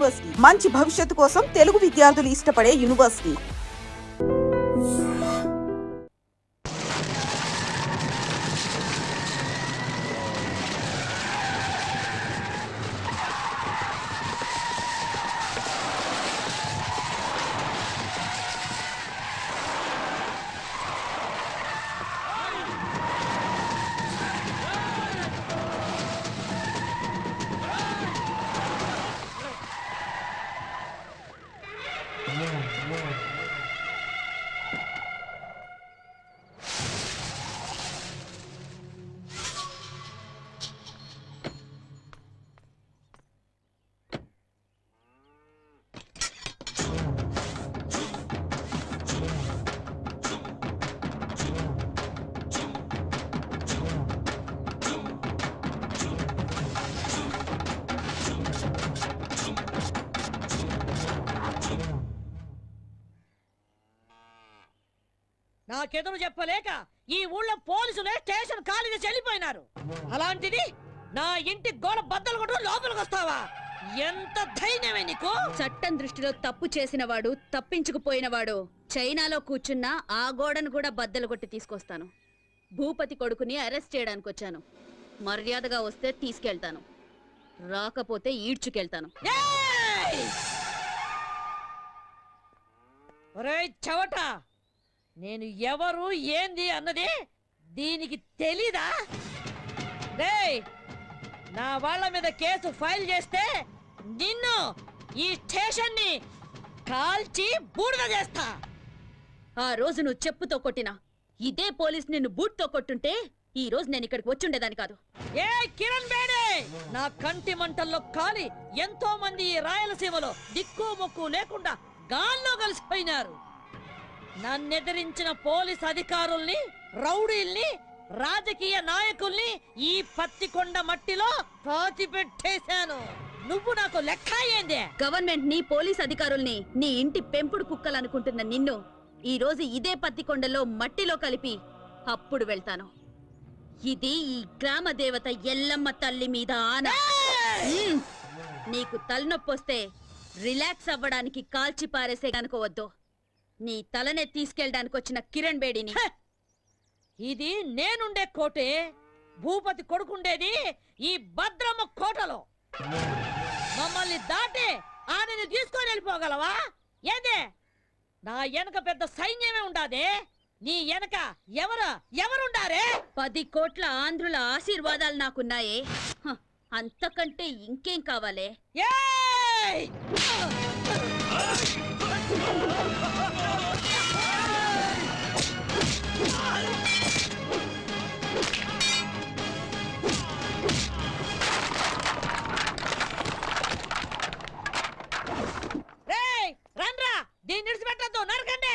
University మంచి భవిష్యత్తు కోసం తెలుగు విద్యార్థులు ఇష్టపడే యూనివర్సిటీ. నాకెదురు చెప్పలేక ఈ ఊళ్ళో పోలీసులే స్టేషన్ ఖాళీగా చెల్లిపోయినారు. అలాంటిది నా ఇంటి గోడ బద్దలు కొట్టు లోపలికి వస్తావా? ఎంత ధైర్యమే నీకు? చట్టం దృష్టిలో తప్పు చేసినవాడు, తప్పించుకుపోయినవాడు చైనాలో కూర్చున్నా ఆ గోడను కూడా బద్దలు కొట్టి తీసుకొస్తాను. భూపతి కొడుకుని అరెస్ట్ చేయడానికి వచ్చాను. మర్యాదగా వస్తే తీసుకెళ్తాను, రాకపోతే ఈడ్చుకెళ్తాను. ఒరేయ్ చవట, నేను ఎవరు ఏంది అన్నది దీనికి తెలీదా? రేయ్, నా వాళ్ళ మీద కేసు ఫైల్ చేస్తే నిన్ను ఈ స్టేషన్ ని కాల్చి బూడిద చేస్తా. ఆ రోజు నువ్వు చెప్పుతో కొట్టినా ఇదే పోలీస్ నిన్ను బూట్తో కొట్టుంటే ఈ రోజు నేను ఇక్కడికి వచ్చుండేదాన్ని కాదు. ఏ కిరణ్ బేడే, నా కంటి మంటల్లో కాలి ఎంతో మంది ఈ రాయలసీమలో దిక్కు మొక్కు లేకుండా గాల్లో కలిసిపోయినారు. నన్నెదిరించిన పోలీస్ అధికారుల్ని, రౌడీల్ని, రాజకీయ నాయకుల్ని ఈ పత్తికొండ మట్టిలో పాతిపెట్టేశాను. నువ్వు నాకు లెక్క ఏందే? గవర్నమెంట్ ని, పోలీస్ అధికారుల్ని నీ ఇంటి పెంపుడు కుక్కలనుకుంటున్న నిన్ను ఈ రోజు ఇదే పత్తికొండలో మట్టిలో కలిపి అప్పుడు వెళ్తాను. ఇది ఈ గ్రామ దేవత ఎల్లమ్మ తల్లి మీద ఆన. నీకు తలనొప్పొస్తే రిలాక్స్ అవ్వడానికి కాల్చి పారేసే కనుకోవద్దు. నీ తలనే తీసుకెళ్ళడానికి వచ్చిన కిరణ్ బేడిని. ఇది నేనుండే కోటే. భూపతి కొడుకుండేది ఈ భద్రమ్మ కోటలో. మమ్మల్ని దాటి ఆమెను తీసుకొని వెళ్ళిపోగలవా? ఏదే, నా వెనక పెద్ద సైన్యమే ఉండాదే. నీ వెనక ఎవరుండారే? 10 కోట్ల ఆంధ్రుల ఆశీర్వాదాలు నాకున్నాయే. అంతకంటే ఇంకేం కావాలే? రండ్రా, దీన్ని విడిచిపెట్టద్దు, నరకండి.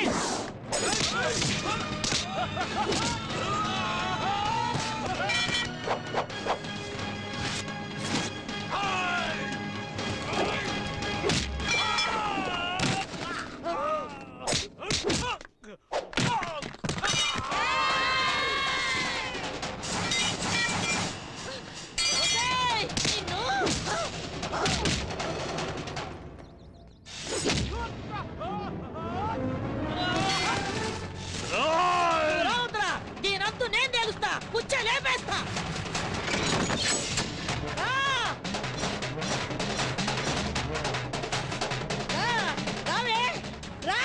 దీనంతా నేను తెలుస్తా, కూర్చో లేపేస్తా. రావే రా.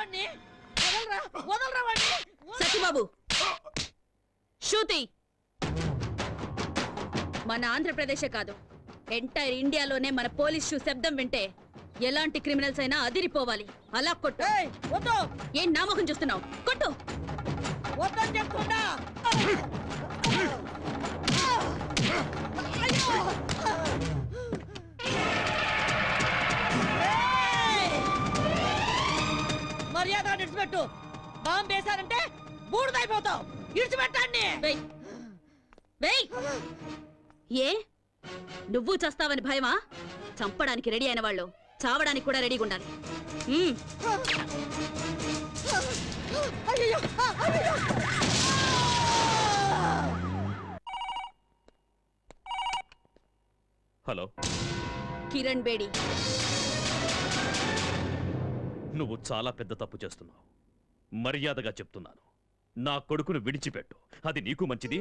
వాడిని వదలరా వదలరా వాడిని సత్యబాబు శృతి మన ఆంధ్రప్రదేశే కాదు ఎంటైర్ ఇండియాలోనే మన పోలీస్ షూ శబ్దం వింటే ఎలాంటి క్రిమినల్స్ అయినా అదిరిపోవాలి. అలా కొట్టు. ఏయ్, వద్దు ఏం నామకం చూస్తున్నావు? కొట్టు. వద్దని చెప్తున్నా. మర్యాద విడిచిపెట్టు. బాంబు వేశారంటే బూడిదైపోతావు. విడిచిపెట్టండి. వెయ్. వెయ్. ఏ నువ్వు చస్తావని భయమా? చంపడానికి రెడీ అయిన వాళ్ళు చావడానికి కూడా రెడీగా ఉండాలి. అయ్యో అయ్యో. హలో కిరణ్ బేడి, నువ్వు చాలా పెద్ద తప్పు చేస్తున్నావు. మర్యాదగా చెప్తున్నాను, నా కొడుకును విడిచిపెట్టు. అది నీకు మంచిది,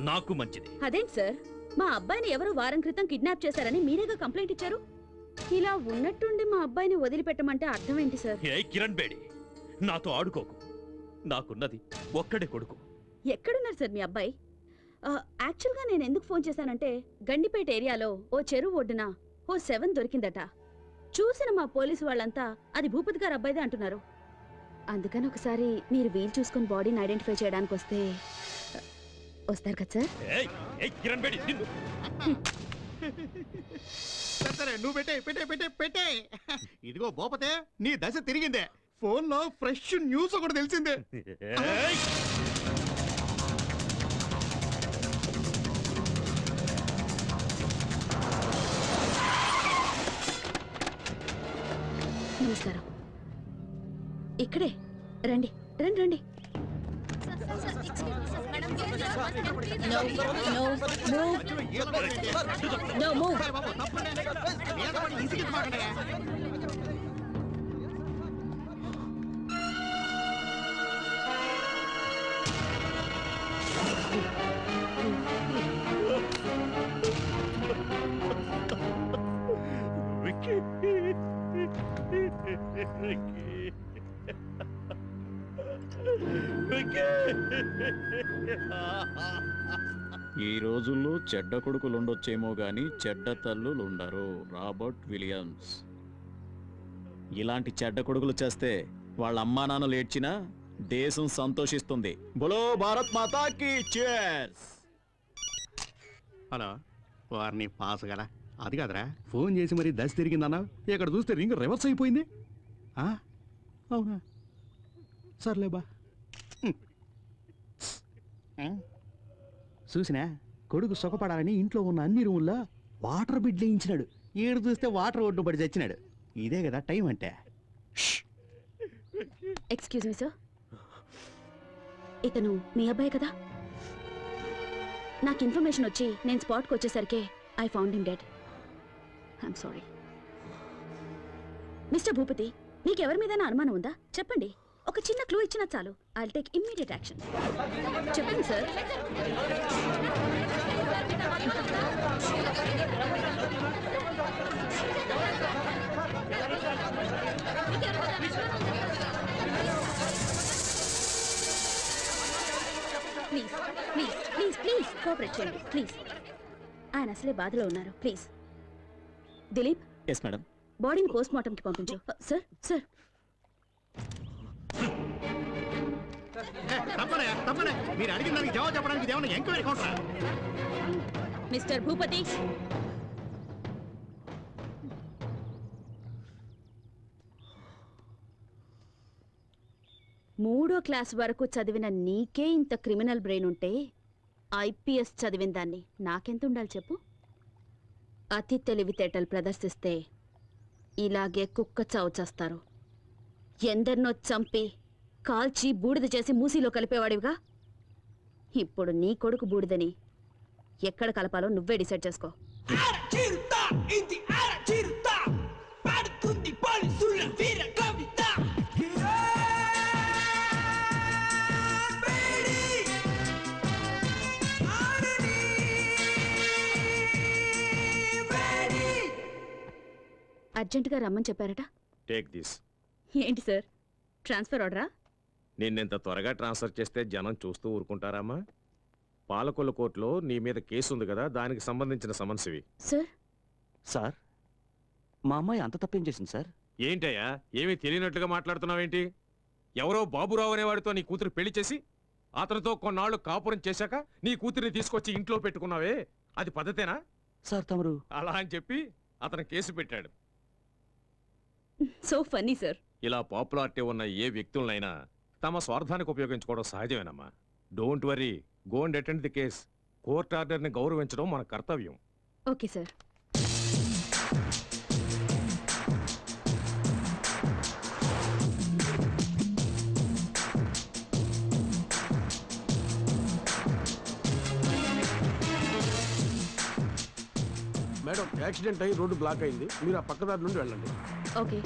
నాకు మంచిది. అదేంటి సార్, మా అబ్బాయిని ఎవరో వారం క్రితం కిడ్నాప్ చేశారని మీరేగా కంప్లైంట్ ఇచ్చారు. ఇలా ఉన్నట్టుండి మా అబ్బాయిని వదిలిపెట్టమంటే అర్థం ఏంటి సార్? ఏ కిరణ్ బేడి, నాతో ఆడుకోకు. నాకున్నది ఒక్కడే కొడుకు. ఎక్కడున్నారు సార్ మీ అబ్బాయి? యాక్చువల్గా నేను ఎందుకు ఫోన్ చేశానంటే గండిపేట ఏరియాలో ఓ చెరువు ఒడ్డున ఓ 7 దొరికిందట. చూసిన మా పోలీసు వాళ్ళంతా అది భూపతి గారు అబ్బాయిదే అంటున్నారు. అందుకని ఒకసారి మీరు వీలు చూసుకుని బాడీని ఐడెంటిఫై చేయడానికి వస్తారు కదా సార్? ఏయ్, ఏయ్ కిరణ్ బేడి, నిన్ను. సరే నువ్వు పెట్టే పెట్టే పెట్టే పెట్టే. ఇదిగో భూపతే, నీ దశ తిరిగిందే. ఫోన్ లో ఫ్రెష్ న్యూస్ ఒకటి తెలిసిందే. ఏయ్! నమస్కారం. ఇక్కడే రండి రండి రండి. No, no, move. No, move. Vicky. ఈ రోజుల్లో చెడ్డ కొడుకులుండొచ్చేమో గాని చెడ్డ తల్లులుండరు. Robert Williams. ఇలాంటి చెడ్డ కొడుకులు చేస్తే వాళ్ళ అమ్మా నాన్నలు ఏడ్చినా దేశం సంతోషిస్తుంది. బోలో భారత్ మాతాకి చేర్స్. హలో, వారిని పాస్ కదా. అది కాదురా, ఫోన్ చేసి మరి దశ తిరిగిందన్నా. ఇక్కడ చూస్తే రింగ్ రివర్స్ అయిపోయింది. అవునా, సర్లే బా. చూసినా, కొడుకు సుఖపడాలని ఇంట్లో ఉన్న అన్ని రూముల్లో వాటర్ బిడ్ వేయించినాడు. ఈడు చూస్తే వాటర్ ఒడ్డు పడి చచ్చినాడు. ఇదే కదా టైం అంటే. ఎక్స్క్యూజ్ మీ సార్, ఇతను మీ అబ్బాయి కదా? నాకు ఇన్ఫర్మేషన్ వచ్చి నేను స్పాట్కి వచ్చేసరికి I found him dead. I'm sorry. Mister Bhupathi, నీకెవరి మీద అనుమానం ఉందా? చెప్పండి. ఒక చిన్న క్లూ ఇచ్చినా చాలు. I take immediate action. చెప్పండి sir. Please please please please cooperate చేయండి ప్లీజ్. ఆయన అసలే బాధలో ఉన్నారు. Please Dilip, yes madam. బాడీని పోస్ట్ మార్టంకి పంపించు. Sir sir. తప్పనే మీరు అడిగిన దానికి జవాబు చెప్పడానికి ఏమన్నా ఎంక్వైరీ కౌంటరా? మిస్టర్ భూపతి, మూడో క్లాస్ వరకు చదివిన నీకే ఇంత క్రిమినల్ బ్రెయిన్ ఉంటే ఐపీఎస్ చదివిన దాన్ని నాకెంత ఉండాలి చెప్పు? అతి తెలివితేటలు ప్రదర్శిస్తే ఇలాగే కుక్క చావు చేస్తారు. ఎందరినో చంపి కాల్చి బూడిద చేసి మూసీలో కలిపేవాడివిగా. ఇప్పుడు నీ కొడుకు బూడిదని ఎక్కడ కలపాలో నువ్వే డిసైడ్ చేసుకో. అర్జెంటుగా రమ్మని చెప్పారట. Take this. ఏంటి సార్, ట్రాన్స్ఫర్ ఆర్డరా? నిన్నెంత త్వరగా ట్రాన్స్ఫర్ చేస్తే జనం చూస్తూ ఊరుకుంటారమ్మా? పాలకొల్లు కోర్టులో నీ మీద కేసు ఉంది కదా, దానికి సంబంధించిన సమన్సివి. సార్, సార్ మా అమ్మాయి అంత తప్పేం చేసింది సార్? ఏంటయ్యా, ఏమీ తెలియనట్లుగా మాట్లాడుతున్నావేంటి? ఎవరో బాబురావు అనేవాడితో నీ కూతురు పెళ్లి చేసి అతనితో కొన్నాళ్ళు కాపురం చేశాక నీ కూతురిని తీసుకొచ్చి ఇంట్లో పెట్టుకున్నావే, అది పద్ధతేనా? సార్ తమరు అలా అని చెప్పి అతను కేసు పెట్టాడు. So funny sir. ఇలా పాపులారిటీ ఉన్న ఏ వ్యక్తులనైనా తమ స్వార్థానికి ఉపయోగించుకోవడం సహజమేనమ్మా. Don't worry, go and attend the case. Court ఆర్డర్ని గౌరవించడం మన కర్తవ్యం. Okay sir. మేడం, యాక్సిడెంట్ అయ్యి రోడ్డు బ్లాక్ అయింది, మీరు ఆ పక్కదారి నుండి వెళ్ళండి. ఓకే.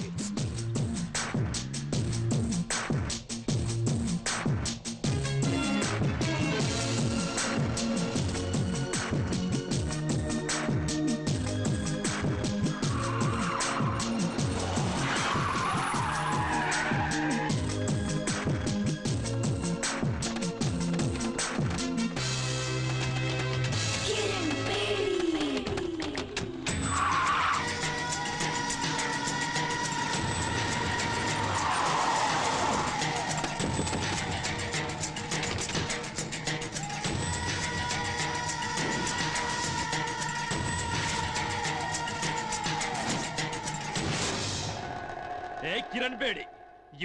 ఏ కిరణ్ బేడి,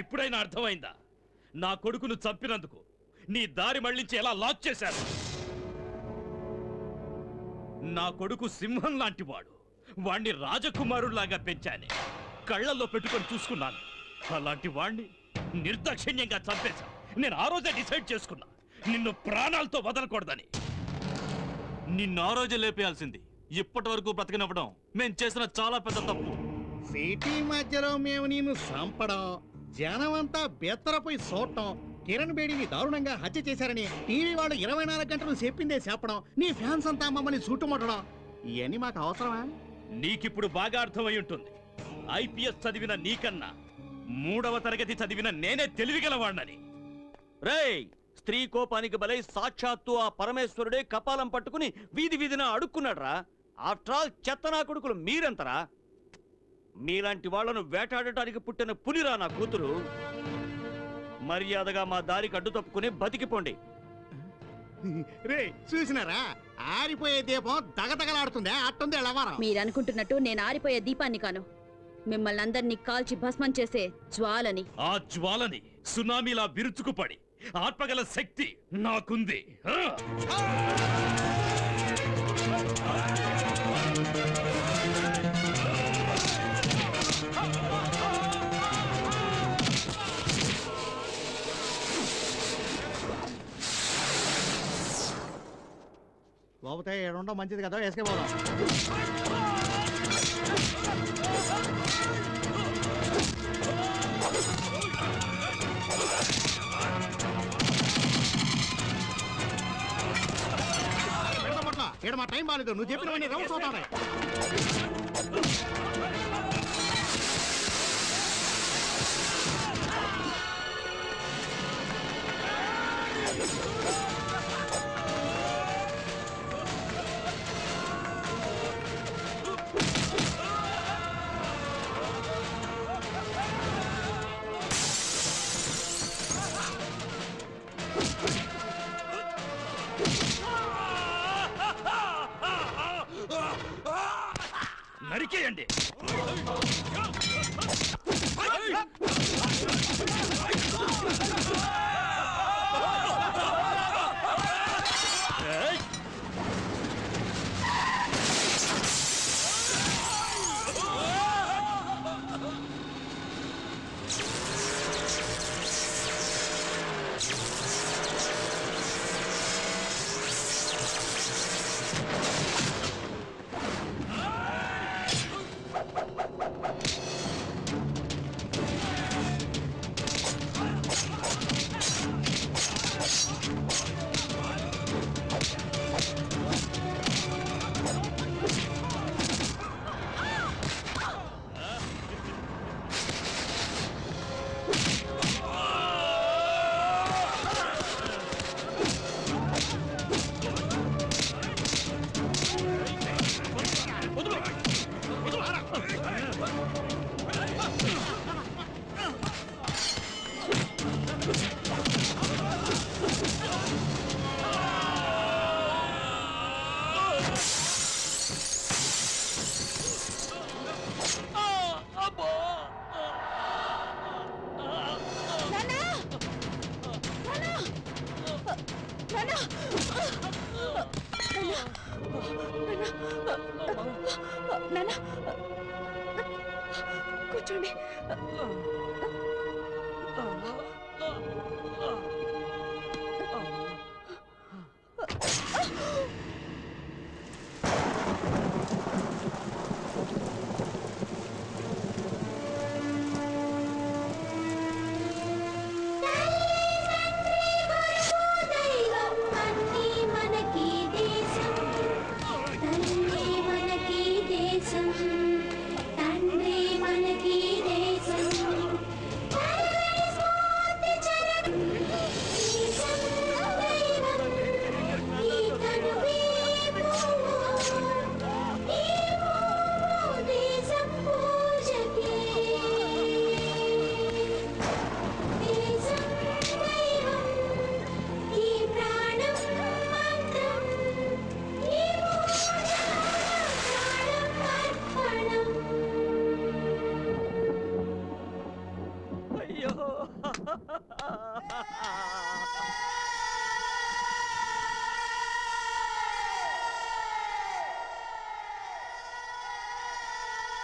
ఇప్పుడైనా అర్థమైందా? నా కొడుకును చంపినందుకు నీ దారి మళ్లించి ఎలా లాక్ చేశారు? నా కొడుకు సింహం లాంటివాడు, వాణ్ణి రాజకుమారుల్లాగా పెంచానే, కళ్ళల్లో పెట్టుకొని చూసుకున్నాను. అలాంటి వాణ్ణి నిర్దాక్షిణ్యంగా చంపేశా. నేను ఆ రోజే డిసైడ్ చేసుకున్నా, నిన్ను ప్రాణాలతో వదలకూడదని. నిన్ను ఆ రోజే లేపేయాల్సింది. ఇప్పటి వరకు బ్రతికినవ్వడం మేం చేసిన చాలా పెద్ద తప్పు. సిటీ మధ్యలో మేము నిన్ను చంపడం, జనమంతా బెత్తరపోయి చూడటం, కిరణ్ బేడిని దారుణంగా హత్య చేశారని టీవీ వాళ్ళు 24 గంటలు చెప్పిందే చెప్పడం, నీ ఫ్యాన్స్ అంతా మమ్మల్ని చుట్టుముట్టడం, ఇవన్నీ మాకు అవసరమా? నీకిప్పుడు బాగా అర్థమై ఉంటుంది. ఐపీఎస్ చదివిన నీకన్నా 3వ తరగతి చదివిన నేనే తెలివిగలవాణ్ణని. రేయ్, స్త్రీ కోపానికి బలై సాక్షాత్తు ఆ పరమేశ్వరుడే కపాలం పట్టుకుని వీధి వీధిన అడుక్కున్నాడ్రా. ఆఫ్టర్ ఆల్ చెత్తనా కొడుకులు మీరెంతరా? మీలాంటి వాళ్లను వేటాడటానికి పుట్టిన పులిరా నా కూతురు. మర్యాదగా మా దారికి అడ్డు తప్పుకుని బతికిపోండి. రే, చూసినారా, ఆరిపోయే దీపం దగదగలాడుతుందే, అట్టుంది ఎలవారం. మీరనుకుంటున్నట్టు నేను ఆరిపోయే దీపాన్ని కాను, మిమ్మల్ని అందరినీ కాల్చి భస్మం చేసే జ్వాలని. ఆ జ్వాలని సునామీలా విరుచుకుపడి ఆత్మగల శక్తి నాకుంది. లోపతే ఏడుండో మంచిది కదా, వేసుకే పోదాం. ఇక్కడ మా టైం బాగాలేదు, నువ్వు చెప్పినవన్నీ రౌండ్స్ అవుతాయి. నరికేయండి.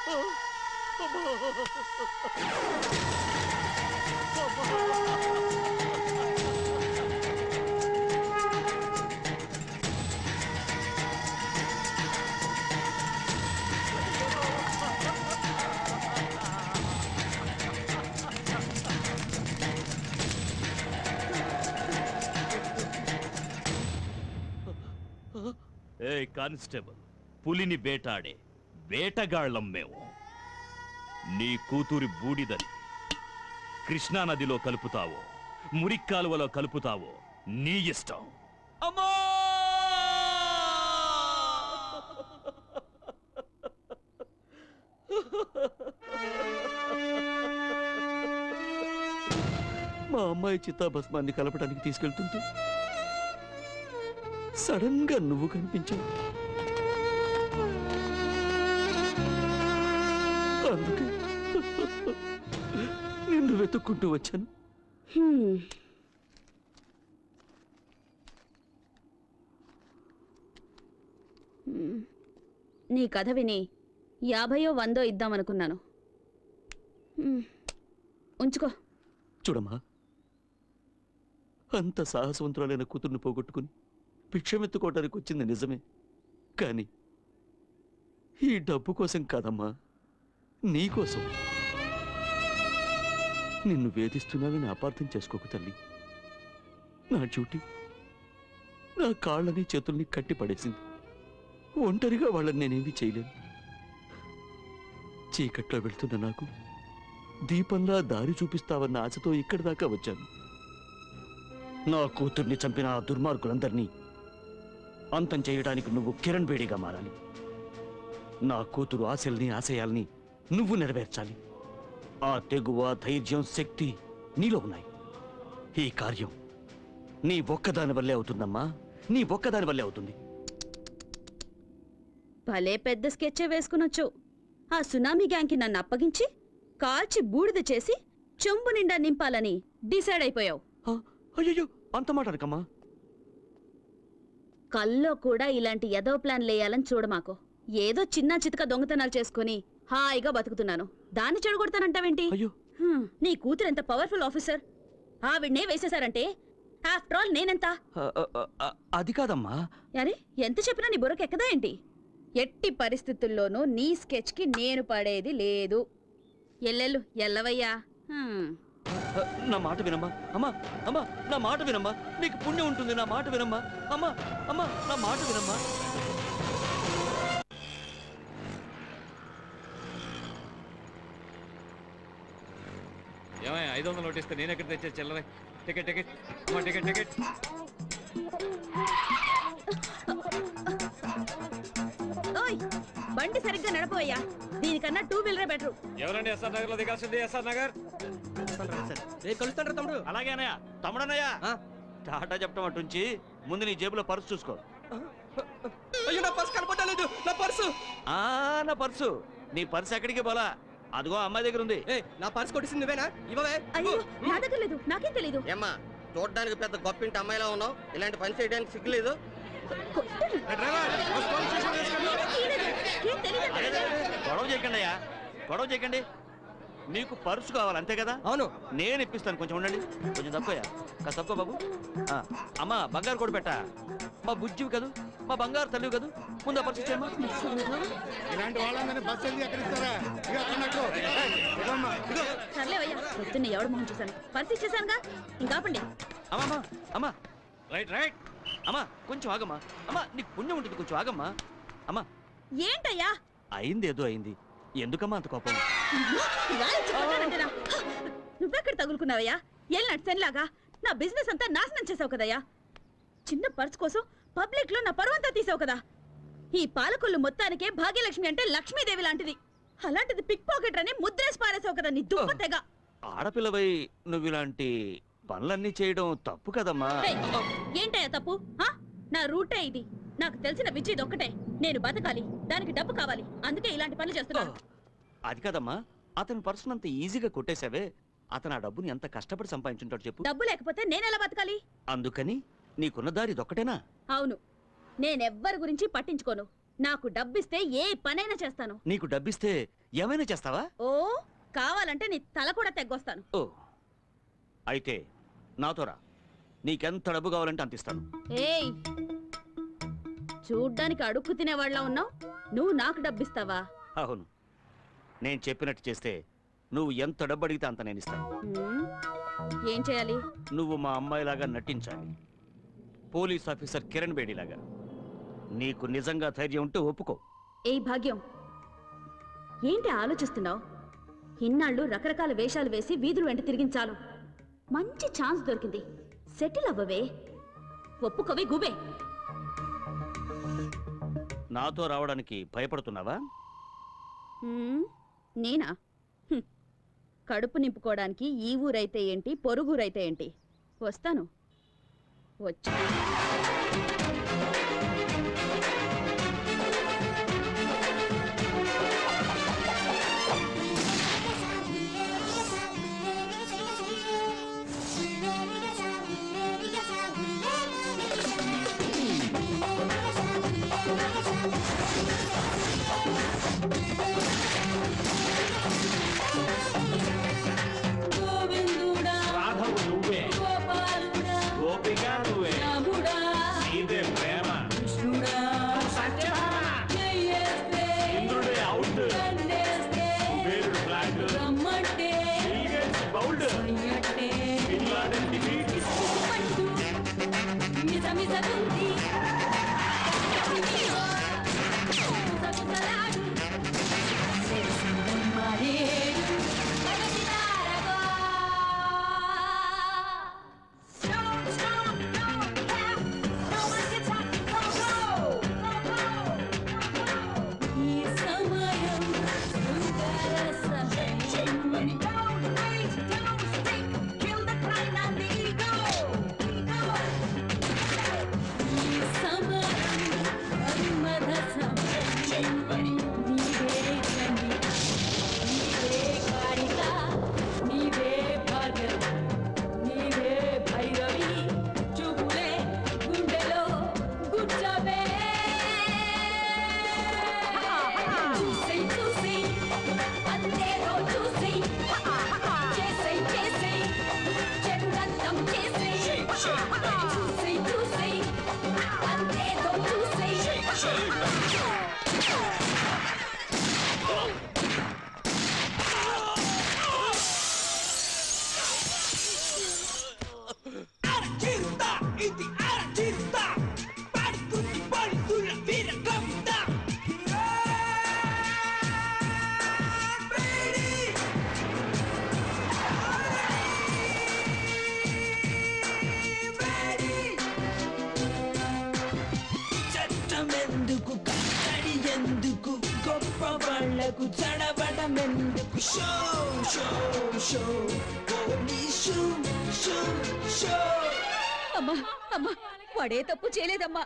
ఏ కానిస్టేబుల్, పులిని వేటాడే వేటగాళ్ళం మేము. నీ కూతురి బూడిదని కృష్ణానదిలో కలుపుతావో మురిక్కాలువలో కలుపుతావో నీ ఇష్టం. అమ్మా! మా అమ్మాయి చిత్తాభస్మాన్ని కలపడానికి తీసుకెళ్తుంటే సడన్ గా నువ్వు కనిపించావు. అందుకే నిన్ను వెతుక్కుంటూ వచ్చాను. హ్మ్. హ్మ్. నీ కథ విని 50 100 ఇద్దామనుకున్నాను. హ్మ్. ఉంచుకో. చూడమ్మా, అంత సాహసవంతురాలైన కూతుర్ని పోగొట్టుకుని భిక్షమెత్తుకోవడానికి వచ్చింది నిజమే, కానీ ఈ డబ్బు కోసం కాదమ్మా, నీకోసం. నిన్ను వేధిస్తున్నానని అపార్థం చేసుకోకు తల్లి. నా డ్యూటీ నా కాళ్ళని చేతుల్ని కట్టి పడేసింది. ఒంటరిగా వాళ్ళని నేనేమీ చేయలేను. చీకట్లో వెళ్తున్న నాకు దీపంలా దారి చూపిస్తావన్న ఆశతో ఇక్కడి దాకా వచ్చాను. నా కూతుర్ని చంపిన ఆ దుర్మార్గులందరినీ అంతం చేయడానికి నువ్వు కిరణ్ బేడిగా మారాలి. నా కూతురు ఆశల్ని ఆశయాల్ని నువ్వు నెరవేర్చాలి. ఆ తెగువ, ధైర్యం, శక్తి నీలో ఉన్నాయి. ఈ కార్యం నీ ఒక్కదాని వల్లే అవుతుందమ్మా, నీ ఒక్కదాని వల్లే అవుతుంది. భలే పెద్ద స్కెచ్చే వేసుకునొచ్చు. ఆ సునామీ గ్యాంగ్కి నన్ను అప్పగించి కాల్చి బూడిద చేసి చెంబు నిండా నింపాలని డిసైడ్ అయిపోయావు. అయ్యో, అంత మాట అనకమ్మా. కల్లో కూడా ఇలాంటి ఎదో ప్లాన్ లేయాలని చూడమాకు. ఏదో చిన్న చితక దొంగతనాలు చేసుకుని హాయిగా బతుకుతున్నాను, దాన్ని చెడగొడతానంటావేంటి? అయ్యో, నీ కూతురు ఎంత పవర్ఫుల్ ఆఫీసర్, ఆవిడ్నే వేసేశారంటే ఆఫ్టర్ ఆల్ నేనెంత? అది కాదమ్మా. అరే, ఎంత చెప్పినా నీ బుర్రకు ఎక్కదా ఏంటి? ఎట్టి పరిస్థితుల్లోనూ నీ స్కెచ్కి నేను పడేది లేదు. ఎల్లెల్లు ఎల్లవయ్యా. నా మాట వినమ్మా. అమ్మా, అమ్మా, నా మాట వినమ్మా. నీకు పుణ్యం ఉంటుంది. నా మాట వినమ్మా. అమ్మా, అమ్మా, నా మాట వినమ్మా. ఏమయ్య 500 నోటిస్తే నేను ఎక్కడ తెచ్చే చిల్లరే? Ticket ticket ticket ticket. ఓయ్, బండి సరిగ్గా నడపోయ్యా. దీనికన్నా 2 వీలరే బెటర్. ఎవరండి ఎస్ఆర్ నగర్ లో దిగాల్సింది? ఎస్ఆర్ నగర్. కలుస్తాడు తమ్ముడు. అలాగే అన్నయ్య. తమ్ముడన్నయ్య, టాటా చెప్పడం అటుంచి ముందు నీ జేబులో పర్సు చూసుకో. అయ్యో, నా పర్సు కనపడలేదు. నా పర్సు నా పర్సు. నీ పర్సు ఎక్కడికి పోలా, అదిగో అమ్మాయి దగ్గర ఉంది. నా పర్సు కొట్టింది నువ్వేనా? ఇవ్వవే. అయ్యో, నా దగ్గర లేదు, నాకేం తెలీదు. ఏమ్మా, చూడడానికి పెద్ద గొప్పింటి అమ్మాయిలా ఉన్నావు, ఇలాంటి పని చేయడానికి సిగ్గులేదు? గొడవ చేయకండి అయ్యా, గొడవ చేయకండి. నీకు పర్సు కావాలి అంతే కదా? అవును. నేను ఇప్పిస్తాను, కొంచెం ఉండండి. కొంచెం తక్కువయ్యా, కాస్త తక్కువ బాబు. అమ్మా, బంగారు కూడా పెట్టా. మా బుజ్జివి కదూ, మా బంగారు తల్లివి కదూ. ముందు ఆ పర్సు ఇచ్చేయమ్మా. ఇలాంటి వాళ్ళందరినీ బస్సు వెళ్ళి ఎక్కడిస్తారా? సర్లేవయ్యా, పొద్దున్న ఎవడు మొహం చూశాను, పర్స్ ఇచ్చేసానుగా, ఇంకాపండి. అమ్మా, అమ్మా, రైట్ రైట్. అమ్మా, కొంచెం ఆగమ్మా. అమ్మా, నీకు పుణ్యం ఉంటుంది, కొంచెం ఆగమ్మా. అమ్మా, ఏంటయ్యా? అయింది ఏదో అయింది, ఎందుకమ్మా అంత కోపం? ఇవాళ చెప్పానంటేనా? నువ్వెక్కడ తగులుకున్నావయ్యా? ఏళ్ళనాటి సెన్లాగా నా బిజినెస్ అంతా నాశనం చేసావు కదయ్యా. చిన్న పర్స్ కోసం పబ్లిక్ లో నా పరువంతా తీసావు కదా. ఈ పాలకొల్లు మొత్తానికే భాగ్యలక్ష్మి అంటే లక్ష్మీదేవి లాంటిది. అలాంటిది పిక్ పాకెట్ అని ముద్రేసి పారేసావు కదా నీ దుప్పతెగ. ఆడపిల్లవై నువ్వు ఇలాంటి పనులన్నీ చేయడం తప్పు కదమ్మా. ఏయ్, ఏంటయ్యా తప్పు? నా రూటే ఇది. నాకు తెలిసిన విద్య ఇదొక్కటే. నేను బతకాలి, దానికి డబ్బు కావాలి, అందుకే ఇలాంటి పనులు చేస్తున్నాను. అది కాదమ్మా, అతని పర్సన్ అంత ఈజీగా కొట్టేశావే. అతను ఆ డబ్బుని ఎంత కష్టపడి సంపాదించుంటాడు చెప్పు. డబ్బు లేకపోతే నేనెలా బతకాలి? అందుకని నీకున్న దారి ఇదొక్కటేనా? అవును, నేనెవ్వరి గురించి పట్టించుకోను. నాకు డబ్బిస్తే ఏ పనైనా చేస్తాను. నీకు డబ్బిస్తే ఏమైనా చేస్తావా? ఓ కావాలంటే నీ తల కూడా తెగ్గొస్తాను. ఓ అయితే నాతో రా, నీకెంత డబ్బు కావాలంటే అంత ఇస్తాను. ఏయ్ చూడ్డానికి అడుక్కు తినేవాళ్ళ ఉన్నావు, నువ్వు నాకు డబ్బిస్తావా? అవును, నేను చెప్పినట్టు చేస్తే నువ్వు ఎంత డబ్బు అడిగితే అంత నేను ఇస్తాను. హ్మ్, ఏం చేయాలి? నువ్వు మా అమ్మాయిలాగా నటించాలి, పోలీస్ ఆఫీసర్ కిరణ్ బేడిలాగా. నీకు నిజంగా ధైర్యం ఉంటే ఒప్పుకో. ఏయ్ భాగ్యం, ఏంటి ఆలోచిస్తున్నావు? ఇన్నాళ్ళు రకరకాల వేషాలు వేసి వీధులు వెంట తిరిగించాలు. మంచి ఛాన్స్ దొరికింది, సెటిల్ అవ్వవే. ఒప్పుకోవే గుబే. నాతో రావడానికి భయపడుతున్నావా? హ్మ్, నేనా? హ్మ్, కడుపు నింపుకోవడానికి ఈ ఊరైతే ఏంటి, పొరుగురైతే ఏంటి, వస్తాను. వచ్చి అమ్మా అమ్మా, వాడే తప్పు చేయలేదమ్మా,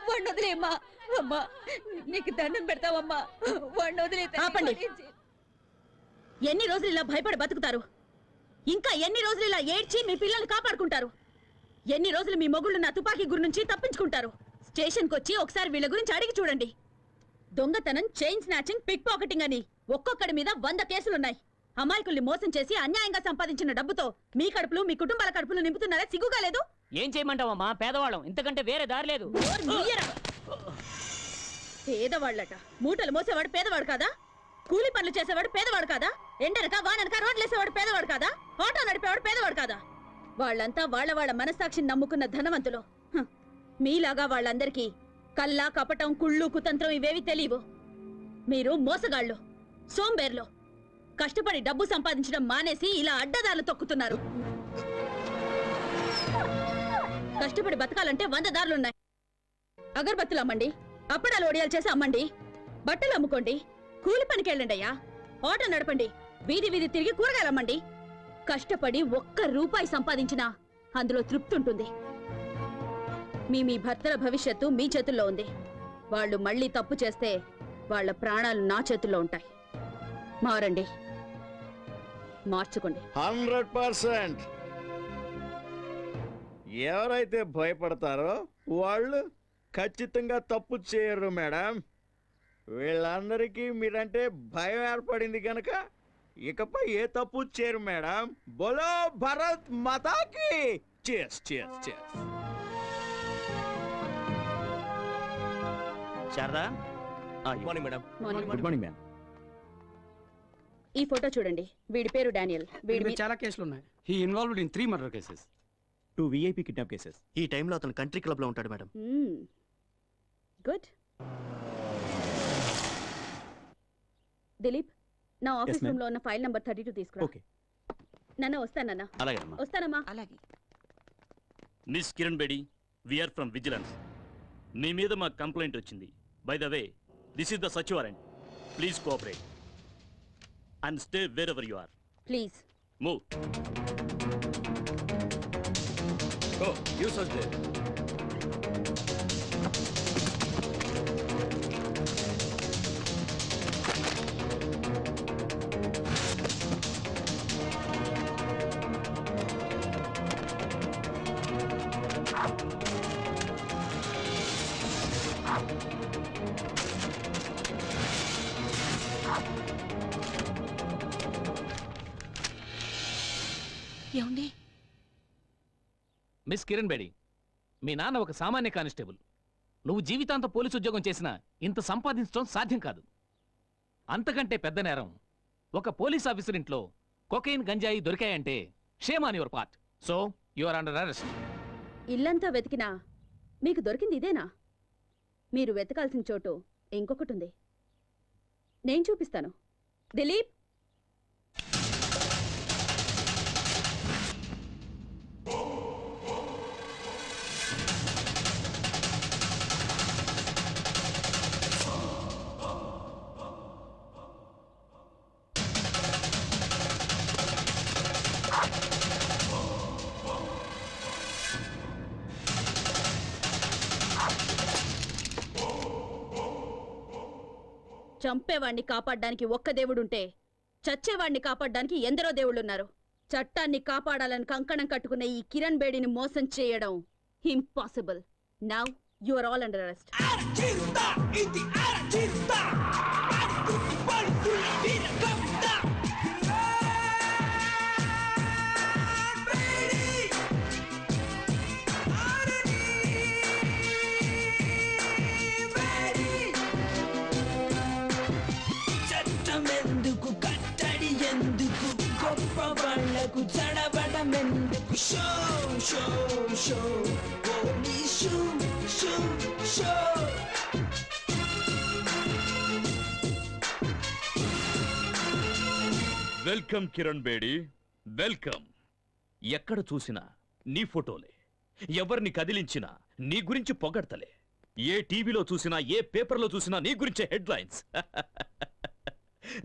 వాడిని వదిలేమ్మా. అమ్మా నీకు దండం పెడతావమ్మా, వాడిని వదిలే. ఆపండి. ఎన్ని రోజులు ఇలా భయపడి బతుకుతారు? ఇంకా ఎన్ని రోజులు ఇలా ఏడ్చి మీ పిల్లల్ని కాపాడుకుంటారు? ఎన్ని రోజులు మీ మొగుళ్ళు నా తుపాకీ గురి నుంచి తప్పించుకుంటారు? స్టేషన్కి వచ్చి ఒకసారి వీళ్ళ గురించి అడిగి చూడండి. దొంగతనం, చైన్ స్నాచింగ్, పిక్ పాకెటింగ్ అని ఒక్కొక్కడి మీద 100 కేసులున్నాయి. అమాయకుల్ని మోసం చేసి అన్యాయంగా సంపాదించిన డబ్బుతో మీ కడుపులు, మీ కుటుంబాల కడుపులు నింపుతున్నారా? సిగ్గుగా లేదు? ఏం చేయమంటావమ్మా, పేదవాళ్ళం, ఇంతకంటే వేరే దారి లేదు. పేదవాళ్ళట, మూటలు మోసేవాడు పేదవాడు కాదా? కూలి పనులు చేసేవాడు పేదవాడు కాదా? ఎండనక వాననక రోడ్లేసేవాడు పేదవాడు కాదా? ఆటో నడిపేవాడు పేదవాడు కాదా? వాళ్ళంతా వాళ్ళ మనస్సాక్షిని నమ్ముకున్న ధనవంతులు. మీలాగా వాళ్ళందరికీ కల్లా, కపటం, కుళ్ళు, కుతంత్రం ఇవేవి తెలియవు. మీరు మోసగాళ్ళు, సోంబేర్లు. కష్టపడి డబ్బు సంపాదించడం మానేసి ఇలా అడ్డదారులు తొక్కుతున్నారు. కష్టపడి బతకాలంటే 100 దారులున్నాయి. అగరబత్తులు అమ్మండి, అప్పడాలు ఒడియాలు చేసి అమ్మండి, బట్టలు అమ్ముకోండి, కూలి పనికి వెళ్ళండి అయ్యా, ఆటో నడపండి, వీధి వీధి తిరిగి కూరగాయలు అమ్మండి. కష్టపడి 1 రూపాయి సంపాదించినా అందులో తృప్తి ఉంటుంది. మీ భర్తల భవిష్యత్తు మీ చేతుల్లో ఉంది. వాళ్ళు మళ్ళీ తప్పు చేస్తే వాళ్ళ ప్రాణాలు నా చేతుల్లో ఉంటాయి. మారండి, మార్చుకోండి. 100%. ఎవరైతే భయపడతారో వాళ్ళు ఖచ్చితంగా తప్పు చేయరు మేడం. వీళ్ళందరికీ మీరంటే భయం ఏర్పడింది కనుక ఇకపై ఏ తప్పు చేయరు మేడం. బోలో భరత్ మాతాకి. చేస్ చేస్ చేస్. Sharada morning madam. Good morning ma'am. ఈ ఫోటో చూడండి. వీడి పేరు డానియల్. వీడి మీద చాలా కేసులు ఉన్నాయి. He involved in 3 murder cases. 2 VIP kidnap cases. ఈ టైంలో అతను కంట్రీ క్లబ్ లో ఉంటాడు మేడం. గుడ్. దిలీప్, నా ఆఫీస్ ma'am. రూమ్ లో ఉన్న ఫైల్ నంబర్ 32 తీసుకురా. ఓకే. నాన్న వస్తానన్న. అలాగే అమ్మా. వస్తానమ్మా. అలాగే. Miss Kiran Bedi, we are from vigilance. మీ మీద మా కంప్లైంట్ వచ్చింది. By the way, this is the సచ్ warrant. Please cooperate and stay wherever you are. Please. Move. Go, you search there. ఏమండి? మిస్ కిరణ్ బేడి, మీ నాన్న ఒక సామాన్య కానిస్టేబుల్. నువ్వు జీవితాంతం పోలీసు ఉద్యోగం చేసినా ఇంత సంపాదించడం సాధ్యం కాదు. అంతకంటే పెద్ద నేరం ఒక పోలీస్ ఆఫీసర్ ఇంట్లో కొకైన్ గంజాయి దొరికాయంటే shame on your part. So you are under arrest. ఇల్లంతా వెతికినా మీకు దొరికింది ఇదేనా? మీరు వెతకాల్సిన చోటు ఇంకొకటి ఉంది. నేను చూపిస్తాను. దిలీప్, చంపేవాణ్ణి కాపాడడానికి ఒక్క దేవుడుంటే చచ్చేవాణ్ణి కాపాడడానికి ఎందరో దేవుళ్ళున్నారు. చట్టాన్ని కాపాడాలని కంకణం కట్టుకున్న ఈ కిరణ్ బేడిని మోసం చేయడం impossible. Now you are all under arrest. ఎందుకు కట్టడి ఎందుకు గొప్ప వాళ్ళకు చడబడం ఎందుకు show show show police show show. Welcome Kiran Bedi, welcome. ఎక్కడ చూసినా నీ ఫోటోలే, ఎవరిని కదిలించినా నీ గురించి పొగడతలే. ఏ టీవీలో చూసినా ఏ పేపర్లో చూసినా నీ గురించే headlines.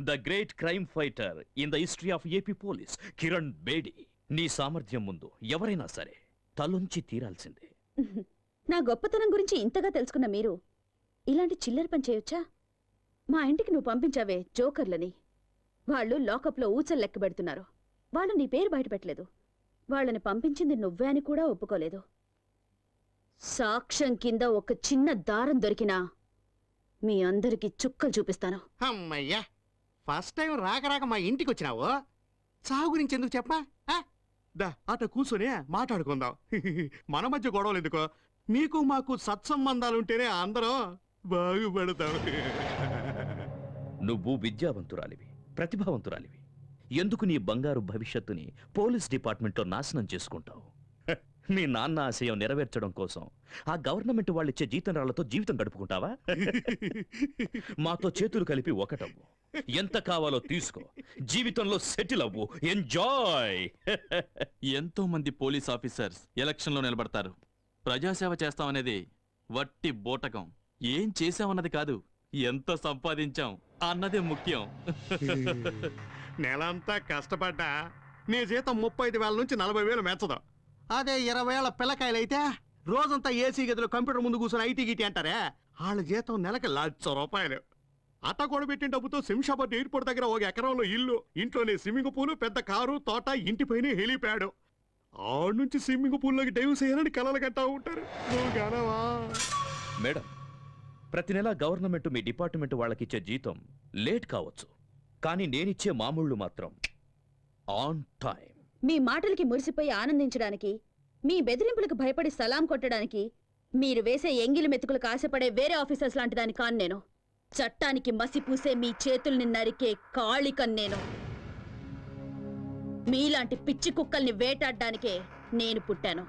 The great crime fighter in the history of AP police Kiran Bedi. నీ సామర్థ్యం ముందు ఎవరైనా సరే తలొంచి తీరాల్సిందే. నా గొప్పతనం గురించి ఇంతగా తెలుసుకున్న మీరు ఇలాంటి చిల్లర పని చేయొచ్చా? మా ఇంటికి నువ్వు పంపించావే జోకర్లని, వాళ్ళు లాకప్లో ఊచలు లెక్క పెడుతున్నారు. వాళ్ళు నీ పేరు బయటపెట్టలేదు. వాళ్ళని పంపించింది నువ్వే అని కూడా ఒప్పుకోలేదు. సాక్ష్యం కింద ఒక చిన్న దారం దొరికినా మీ అందరికి చుక్కలు చూపిస్తాను. అమ్మయ్యా, ఫస్ట్ టైం రాక రాక మా ఇంటికి వచ్చినావు. చావు గురించి ఎందుకు చెప్పా? దా అట కూర్చొని మాట్లాడుకుందాం. మన మధ్య గొడవలు ఎందుకో? మీకు మాకు సత్సంబంధాలుంటేనే అందరం బాగుపడతాం. నువ్వు విద్యావంతురాలివి, ప్రతిభావంతురాలివి. ఎందుకు నీ బంగారు భవిష్యత్తుని పోలీస్ డిపార్ట్మెంట్లో నాశనం చేసుకుంటావు? మీ నాన్న ఆశయం నెరవేర్చడం కోసం ఆ గవర్నమెంట్ వాళ్ళిచ్చే జీతంరాళ్లతో జీవితం గడుపుకుంటావా? మాతో చేతులు కలిపి ఒకటవ్వు, ఎంత కావాలో తీసుకో, జీవితంలో సెటిల్ అవ్వు, ఎంజాయ్. ఎంతో మంది పోలీస్ ఆఫీసర్స్ ఎలక్షన్లో నిలబడతారు. ప్రజాసేవ చేస్తామనేది వట్టి బోటకం. ఏం చేశామన్నది కాదు, ఎంత సంపాదించాం అన్నదే ముఖ్యం. నెలంతా కష్టపడ్డా నీ జీతం 35,000 నుంచి 40,000 మెచ్చదు. అదే 20 ఏళ్ల పిల్లకాయలైతే రోజంతా ఏసీ గదిలో కంప్యూటర్ ముందు కూర్చొని ఐటీ గిటీ అంటారే, వాళ్ళ జీతం నెలకి ₹1,00,000. అట్ట కూడా పెట్టిన డబ్బుతో శంషాబాద్ ఎయిర్పోర్ట్ దగ్గర 1 ఎకరంలో ఇల్లు, ఇంట్లోనే స్విమ్మింగ్ పూల్, పెద్ద కారు, తోట, ఇంటిపైన హెలిప్యాడ్. ఆడ నుంచి స్విమ్మింగ్ పూల్లోకి డైవ్ చేయాలని కలలు కట్టా ఉంటారు. నువ్వు గనవా? మేడం, ప్రతి నెల గవర్నమెంట్ మీ డిపార్ట్మెంట్ వాళ్ళకిచ్చే జీతం లేట్ కావచ్చు, కానీ నేనిచ్చే మామూళ్ళు మాత్రం ఆన్ టైం. మీ మాటలకి మురిసిపోయి ఆనందించడానికి, మీ బెదిరింపులకు భయపడి సలాం కొట్టడానికి, మీరు వేసే ఎంగిలి మెతుకులకు ఆశపడే వేరే ఆఫీసర్స్ లాంటి దాని కాను నేను. చట్టానికి మసి పూసే మీ చేతుల్ని నరికే కాళికన్ నేను. మీలాంటి పిచ్చి కుక్కల్ని వేటాడడానికే నేను పుట్టాను.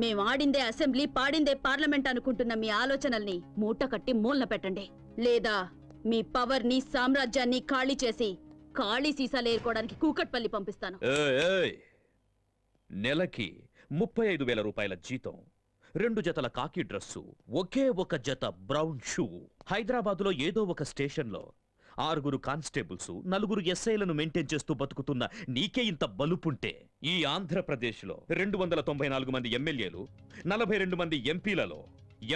మేం ఆడిందే అసెంబ్లీ, పాడిందే పార్లమెంట్ అనుకుంటున్న మీ ఆలోచనల్ని మూట కట్టి మూలన పెట్టండి. లేదా మీ పవర్ ని, సామ్రాజ్యాన్ని ఖాళీ చేసి ఖాళీ సీసాలు ఏరుకోవడానికి కూకట్పల్లి పంపిస్తాను. నెలకి 35,000 రూపాయల జీతం, 2 జతల కాకి డ్రెస్సు, ఒకే ఒక జత బ్రౌన్ షూ. హైదరాబాదులో ఏదో ఒక స్టేషన్లో 6 కానిస్టేబుల్స్, 4 ఎస్ఐలను మెయింటైన్ చేస్తూ బతుకుతున్న నీకే ఇంత బలుపుంటే, ఈ ఆంధ్రప్రదేశ్లో 294 మంది ఎమ్మెల్యేలు, 42 మంది ఎంపీలలో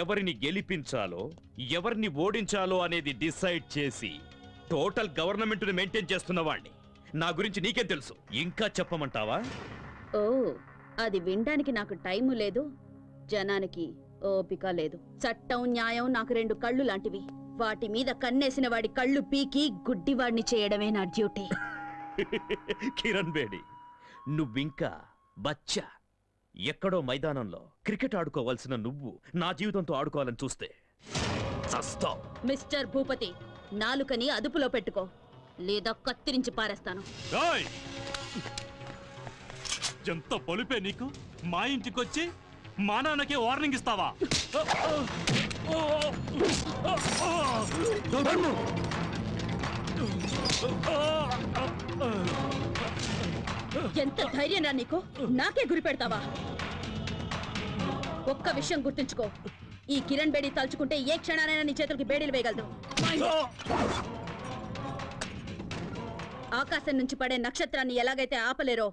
ఎవరిని గెలిపించాలో, ఎవరిని ఓడించాలో అనేది డిసైడ్ చేసి టోటల్ గవర్నమెంట్ని మెయింటైన్ చేస్తున్న వాణ్ణి. నా గురించి నీకేం తెలుసు? ఇంకా చెప్పమంటావా? ఓ, అది వినడానికి నాకు టైము లేదు, జనానికి ఓపిక లేదు. చట్టం, న్యాయం నాకు 2 కళ్ళు లాంటివి. వాటి మీద కన్నేసిన వాడి కళ్ళు పీకి గుడ్డివాడిని చేయడమే నా డ్యూటీ. కిరణ్ బేడి, నువ్వింకా బచ్చా. ఎక్కడో మైదానంలో క్రికెట్ ఆడుకోవాల్సిన నువ్వు నా జీవితంతో ఆడుకోవాలని చూస్తే చస్తావ్. మిస్టర్ భూపతి, నాలుకని అదుపులో పెట్టుకో, లేదా కత్తిరించి పారేస్తాను. ఏయ్! ఎంత పొలిపే నీకు? మా ఇంటికొచ్చి మా నాన్నకే వార్నింగ్ ఇస్తావా? ఎంత ధైర్యం రా నీకు? నాకే గురి పెడతావా? ఒక్క విషయం గుర్తుంచుకో, ఈ కిరణ్ బేడి తలుచుకుంటే ఏ క్షణానైనా నీ చేతులకి బేడీలు వేయగలదు. ఆకాశం నుంచి పడే నక్షత్రాన్ని ఎలాగైతే ఆపలేరో,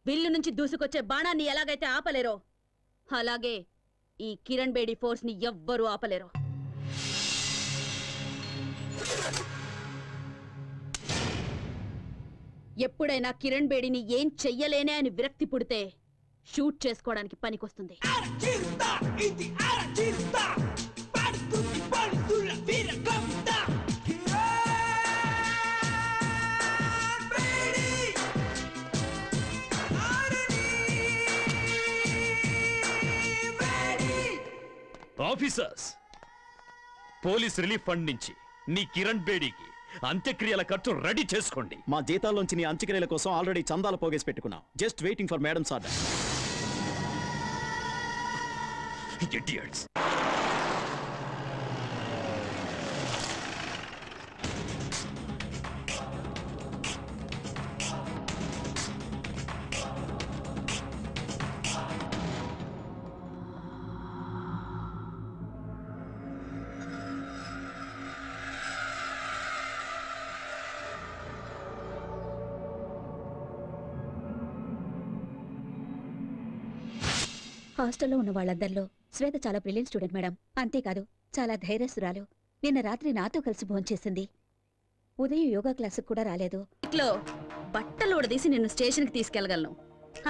విల్లు నుంచి దూసుకొచ్చే బాణాన్ని ఎలాగైతే ఆపలేరో, అలాగే ఈ కిరణ్ బేడి ఫోర్స్ ని ఎవ్వరూ ఆపలేరు. ఎప్పుడైనా కిరణ్ బేడిని ఏం చెయ్యలేనే అని విరక్తి పుడితే షూట్ చేసుకోవడానికి పనికొస్తుంది. ఆఫీసర్స్, పోలీస్ రిలీఫ్ ఫండ్ నుంచి నీ కిరణ్ బేడీకి అంత్యక్రియల ఖర్చు రెడీ చేసుకోండి. మా జీతాల్లోంచి నీ అంత్యక్రియల కోసం ఆల్రెడీ చందాలు పోగేసి పెట్టుకున్నాం. Just waiting for madams order. Idiots. హాస్టల్లో ఉన్న వాళ్ళందరిలో శ్వేత చాలా బ్రిలియంట్ స్టూడెంట్ మేడం. అంతేకాదు చాలా ధైర్యస్తురాలు. నిన్న రాత్రి నాతో కలిసి భోంచేసింది. ఉదయం యోగా క్లాసుకు కూడా రాలేదు. ఇట్లో బట్టలు ఉడదీసి నిన్ను స్టేషన్కి తీసుకెళ్లగలను.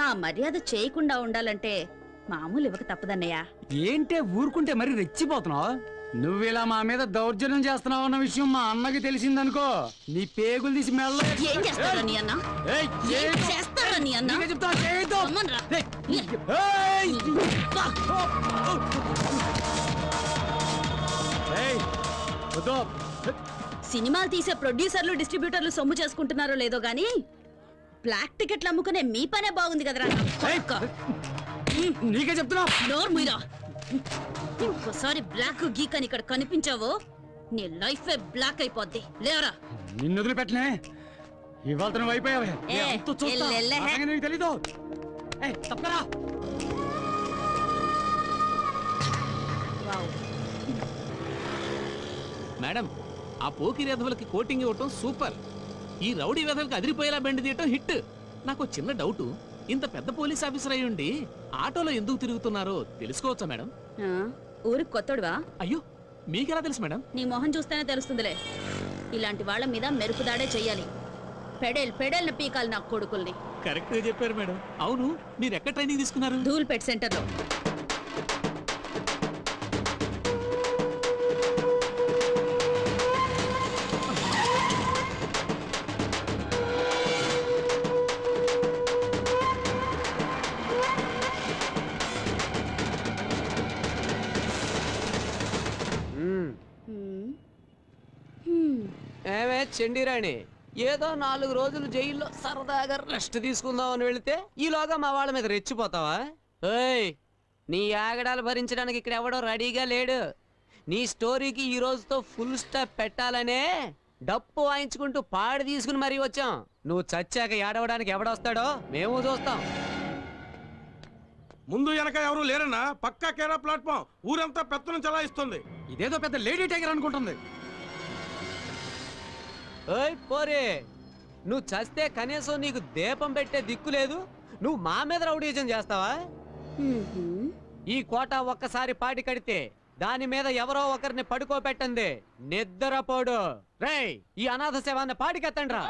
ఆ మర్యాద చేయకుండా ఉండాలంటే మామూలు ఇవ్వక తప్పదన్నయ్యా. ఏంటే ఊరుకుంటే మరి రెచ్చిపోతున్నావు? నువ్విలా మా మీద దౌర్జన్యం చేస్తున్నావు అన్న విషయం మా అన్నకి తెలిసిందనుకో, నీ పేగులు తీసి మెల్ల. ఏం చేస్తారా నీ అన్న? ఏం చేస్తారా నీ అన్న? అమ్మన్రా. సినిమాలు తీసే ప్రొడ్యూసర్లు, డిస్ట్రిబ్యూటర్లు సొమ్ము చేసుకుంటున్నారో లేదో గానీ బ్లాక్ టికెట్లు అమ్ముకునే మీ పనే బాగుంది కదరా. నీకే చెప్తున్నా. నోరు మీరా. ఇంకోసారి బ్లాక్ గీక్ అని ఇక్కడ కనిపించావో నీ లైఫ్ బ్లాక్ అయిపోద్ది. లేవరా. నిన్ను వదిలిపెట్టలే. ఇవాళ నువ్వు అయిపోయావే. నీకు తెలీదు. తప్పరా. మేడం, ఆ పోకిరి వెధవలకి కోటింగ్ ఇవ్వటం సూపర్. ఈ రౌడీ వెధవలకి అదిరిపోయేలా బెండ్ తీయటం హిట్. నాకు చిన్న డౌటు, ఇంత పెద్ద పోలీస్ ఆఫీసర్ అయి ఉండి ఆటోలో ఎందుకు తిరుగుతున్నారో తెలుసుకోవచ్చా మేడం? ఊరికి కొత్తడువా? అయ్యో, మీకెలా తెలుసు మేడం? నీ మొహం చూస్తేనే తెలుస్తుందిలే. ఇలాంటి వాళ్ళ మీద మెరుపుదాడే చెయ్యాలి. పెడేళ్ళ పీకాలి నా కొడుకుల్ని. కరెక్ట్ గా చెప్పారు మేడం. అవును, మీరు ఎక్కడ ట్రైనింగ్ తీసుకున్నారు? ధూల్పేట్ సెంటర్లో. ఏమే చెండిరాణి, ఏదో 4 రోజులు జైల్లో సరదాగా రెస్ట్ తీసుకుందాం అని వెళితే ఈలోగా మా వాళ్ళ మీద రెచ్చిపోతావా? ఏయ్, నీ ఆగడాలు భరించడానికి ఇక్కడ ఎవడో రెడీగా లేడు. నీ స్టోరీకి ఈ రోజుతో ఫుల్ స్టాప్ పెట్టాలనే డప్పు వాయించుకుంటూ పాడి తీసుకుని మరీ వచ్చాం. నువ్వు చచ్చాక ఏడవడానికి ఎవడొస్తాడో మేము చూస్తాం. ముందు వెనక ఎవరు లేరన్నా, పక్కా కేరా ప్లాట్ఫామ్, ఊరంతా పెత్తనం చలాయిస్తుంది. ఇదేదో పెద్ద లేడీ టైగర్ అనుకుంటుంది. ఓయ్ పోరే, నువ్వు చస్తే కనీసం నీకు దీపం పెట్టే దిక్కు లేదు, నువ్వు మా మీద రౌడీజం చేస్తావా? ఈ కోట ఒక్కసారి పాటి కడితే దాని మీద ఎవరో ఒకరిని పడుకోబెట్టండి, నిద్రపోడు. రేయ్, ఈ అనాథ శవాన్ని పాటికెత్తండి రా,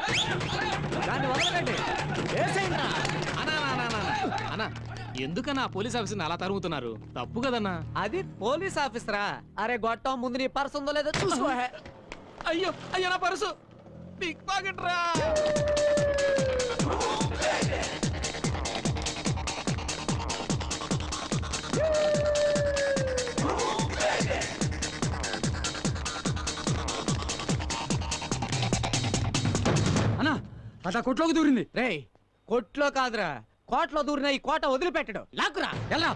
దాన్ని వదలకండి, వేసేయండి రా. అన్నా, ఎందుకన్నా పోలీస్ ఆఫీసర్ని అలా తరుగుతున్నారు? తప్పు కదన్నా. అది పోలీస్ ఆఫీసరా? అరే గొట్టం, ముందు నీ పర్సు ఉందో లేదో చూసుకో. అయ్యో అయ్యో, నా పర్సు పిక్ పాకెట్ రా. అన్నా, అదా కొట్లోకి దూరింది. రేయ్, కొట్లో కాదురా, కోట్లో దూరిన ఈ కోట వదిలిపెట్టడు. లాక్కురా, ఎలా?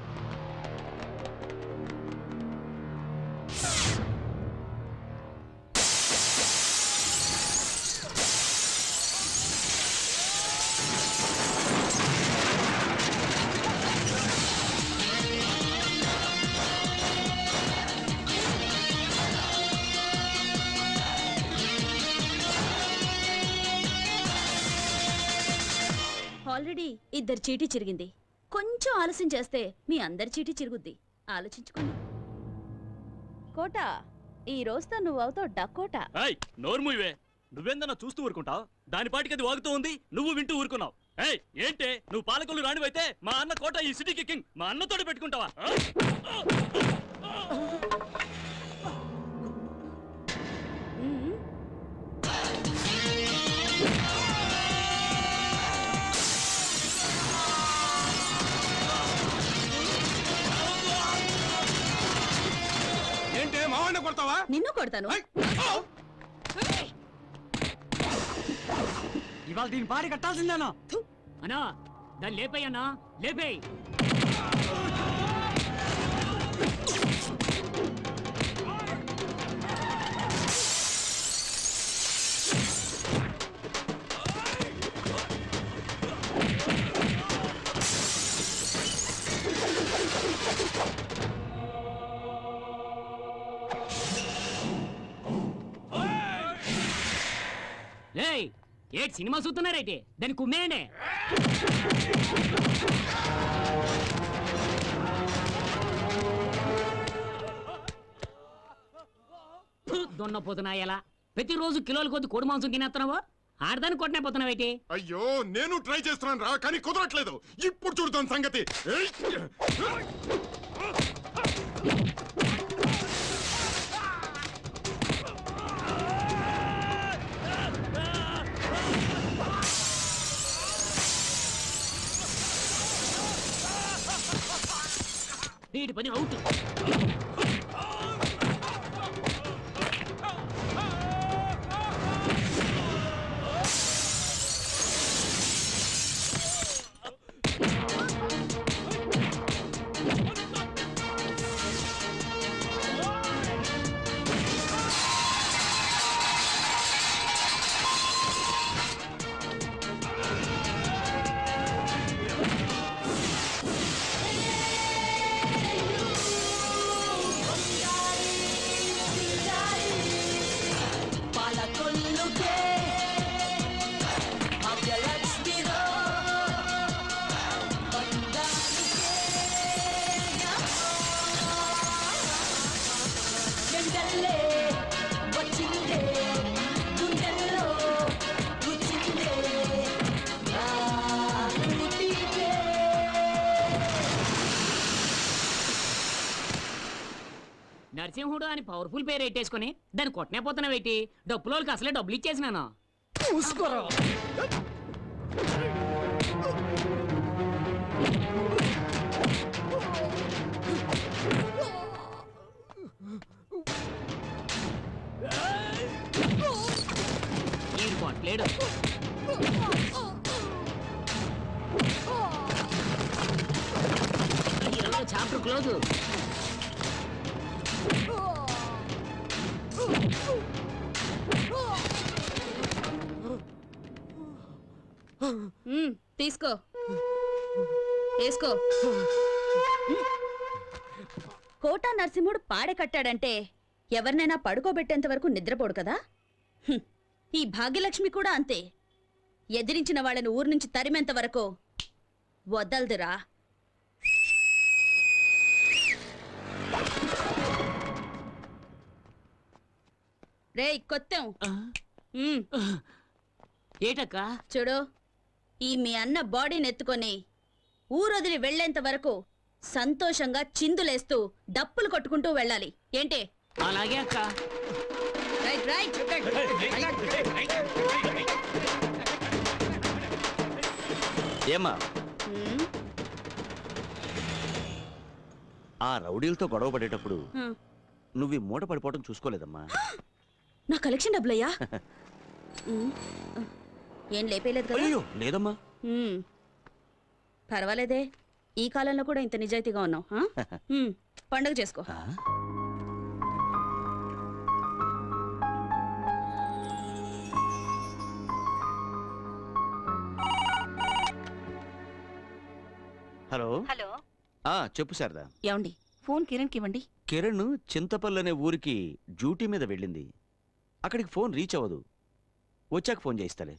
ఆల్రెడీ 2 చీటీ చిరిగింది. కొంచెం ఆలస్యం చేస్తే మీ అందరి చీటీ చిరుగుద్ది. ఆలోచించుకోండి. కోట, ఈ రోజుతో నువ్వు అవుతావు డకోట. నోర్మువే, నువ్వేందన్నా చూస్తూ ఊరుకుంటావు? దాని పాటికి అది వాగుతూ ఉంది, నువ్వు వింటూ ఊరుకున్నావు. ఏయ్, ఏంటే నువ్వు పాలకొల్లు రాణివైతే మా అన్న కోట ఈ సిటీకి కింగ్, మా అన్నతోటి పెట్టుకుంటావా? ఏంటే మావాడిని కొడతావా? నిన్ను కొడతాను. ఇవాళ దీని పాడి కట్టాల్సిందేనా? అన్నా, దాన్ని లేపేయన్నా, లేపేయ్. ఏటి సినిమా చూస్తున్నారైతే దాన్ని కుమ్మేయండి. దొన్నపోతున్నా ఎలా ప్రతిరోజు కిలోల కొద్ది కోడి మాంసం తినేస్తున్నావా? ఆడదాన్ని కొట్టనే పోతున్నావేటి? అయ్యో, నేను ట్రై చేస్తున్నాను రా, కానీ కుదరట్లేదు. ఇప్పుడు చూడతాను సంగతి. వీడి పని అవుట్. నరసింహుడు అని పవర్ఫుల్ పేరు పెట్టేసుకుని దాన్ని కొట్టనే పోతున్నావేటి? డబ్బులోకి అసలే డబ్బులు ఇచ్చేసినాను. చూసుకోరా. లేడు. Chapter close. తీసుకో, వేసుకో. కోటా నరసింహుడు పాడె కట్టాడంటే ఎవరినైనా పడుకోబెట్టేంత వరకు నిద్రపోడు కదా. ఈ భాగ్యలక్ష్మి కూడా అంతే. ఎదిరించిన వాళ్ళని ఊరు నుంచి తరిమేంత వరకు వదలదురా. రేయ్ కొత్తం, ఏటక్క? చూడు, ఈ మీ అన్న బాడీని ఎత్తుకొని ఊరొదిలి వెళ్లేంత వరకు సంతోషంగా చిందులేస్తూ డప్పులు కొట్టుకుంటూ వెళ్ళాలి. ఏంటి? అలాగే అక్క. Right right. ఏమ్మా, ఆ రౌడీలతో గొడవ పడేటప్పుడు నువ్వు ఈ మూట పడిపోవడం చూసుకోలేదమ్మా. నా కలెక్షన్ డబ్బులయ్యా. ఏం లేపేలేదు కదా? అయ్యో లేదమ్మా. పర్వాలేదే, ఈ కాలంలో కూడా ఇంత నిజాయితీగా ఉన్నావు. పండగ చేసుకో. హలో హలో, చెప్పు శారదా. ఏమండి, ఫోన్ కిరణ్కి ఇవ్వండి. కిరణ్ చింతపల్లి అనే ఊరికి డ్యూటీ మీద వెళ్ళింది. అక్కడికి ఫోన్ రీచ్ అవ్వదు. వచ్చాక ఫోన్ చేయిస్తాలే.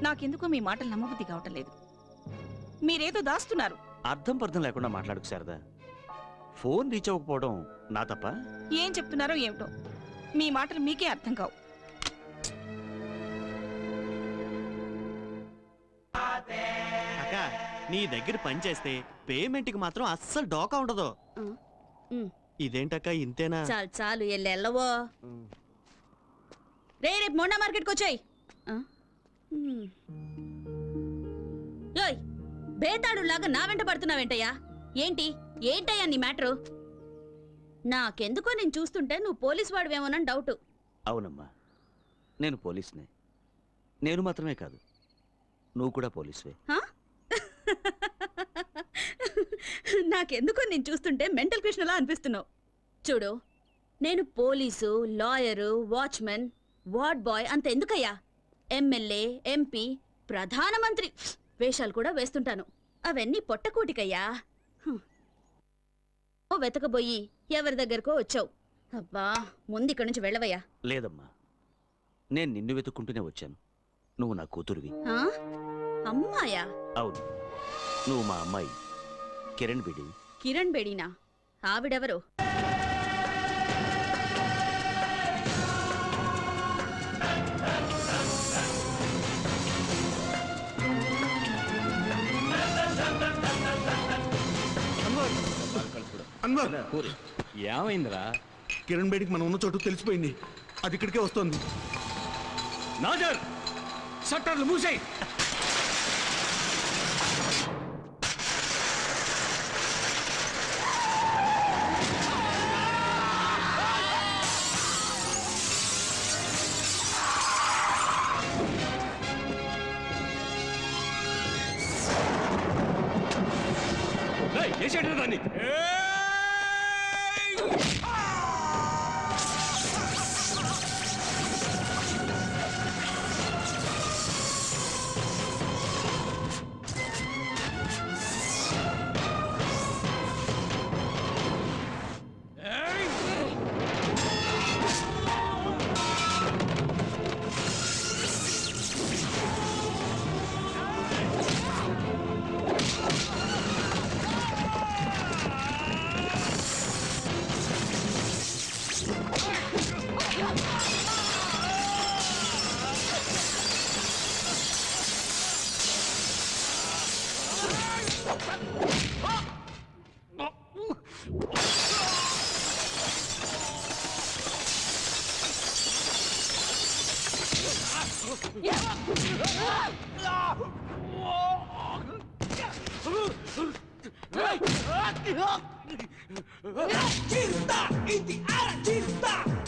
నాకెందుకో మీ మాటలు నమ్మబుద్ధి కావటం లేదు. మీరేదో దాస్తున్నారు. అర్థం పర్థం లేకుండా మాట్లాడుకు శారదా. ఫోన్ రీచ్ అవ్వకపోవడం నా తప్ప? ఏం చెప్తున్నారో ఏమిటో, మీ మాటలు మీకే అర్థం కావు. అక్క, నీ దగ్గర పని చేస్తే పేమెంట్కి మాత్రం అస్సలు డోకా ఉండదు. ఇదేంటక్క ఇంతేనా? చాలు చాలు, ఎల్లవో. రేపు మొండా మార్కెట్కి వచ్చాయి. బేతాడులాగా నా వెంట పడుతున్నావేంటయ్యా? ఏంటయ్యా నీ మ్యాటరు? నాకెందుకో నేను చూస్తుంటే నువ్వు పోలీసు వాడివేమోనని డౌట్. అవునమ్మా, నేను పోలీసునే. నేను మాత్రమే కాదు, నువ్వు కూడా పోలీసువే. నాకెందుకో నేను చూస్తుంటే మెంటల్ కృష్ణలా అనిపిస్తున్నావు. చూడు, నేను police, lawyer, watchman, ward boy అంత ఎందుకయ్యా, ఎమ్మెల్యే, ఎంపీ, ప్రధానమంత్రి వేషాలు కూడా వేస్తుంటాను. అవన్నీ పొట్టకూటికయ్యా. వెతకబోయి ఎవరి దగ్గరకో వచ్చావు. అబ్బా, ముందు ఇక్కడి నుంచి వెళ్ళవయ్యా. లేదమ్మా, నేను నిన్ను వెతుక్కుంటూనే వచ్చాను. నువ్వు నా కూతురువి. అమ్మాయా? అవును, నువ్వు మా అమ్మాయి కిరణ్ బేడి. కిరణ్ బేడీనా? ఆవిడెవరు? అన్వర్, ఏమైందిరా? కిరణ్ బేడికి మనం ఉన్న చోటు తెలిసిపోయింది. అది ఇక్కడికే వస్తుంది. నాజర్, షట్టర్లు మూసేయ్. చేసేట దాన్ని. Cirta, inti ara cirta.